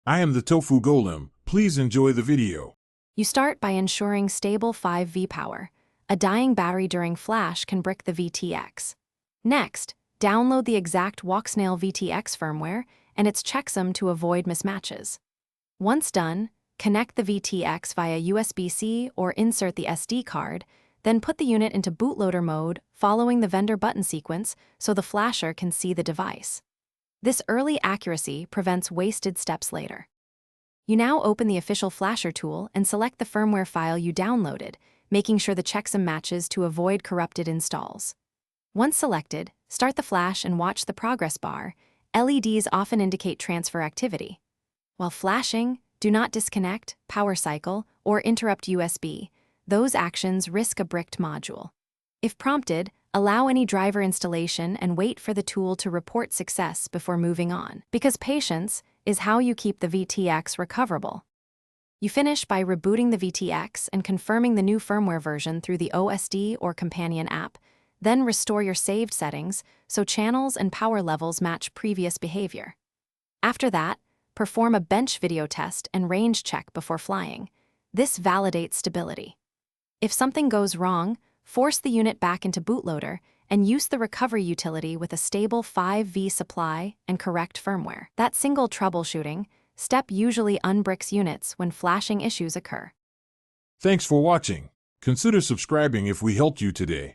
I am the Tofu Golem. Please enjoy the video. You start by ensuring stable 5V power. A dying battery during flash can brick the VTX. Next, download the exact WalksNail VTX firmware and its checksum to avoid mismatches. Once done, connect the VTX via USB-C or insert the SD card, then put the unit into bootloader mode following the vendor button sequence so the flasher can see the device. This early accuracy prevents wasted steps later. You now open the official flasher tool and select the firmware file you downloaded, making sure the checksum matches to avoid corrupted installs. Once selected, start the flash and watch the progress bar. LEDs often indicate transfer activity. While flashing, do not disconnect, power cycle, or interrupt USB. Those actions risk a bricked module. If prompted, allow any driver installation and wait for the tool to report success before moving on, because patience is how you keep the VTX recoverable. You finish by rebooting the VTX and confirming the new firmware version through the OSD or companion app, then restore your saved settings so channels and power levels match previous behavior. After that, perform a bench video test and range check before flying. This validates stability. If something goes wrong, force the unit back into bootloader and use the recovery utility with a stable 5V supply and correct firmware. That single troubleshooting step usually unbricks units when flashing issues occur. Thanks for watching. Consider subscribing if we helped you today.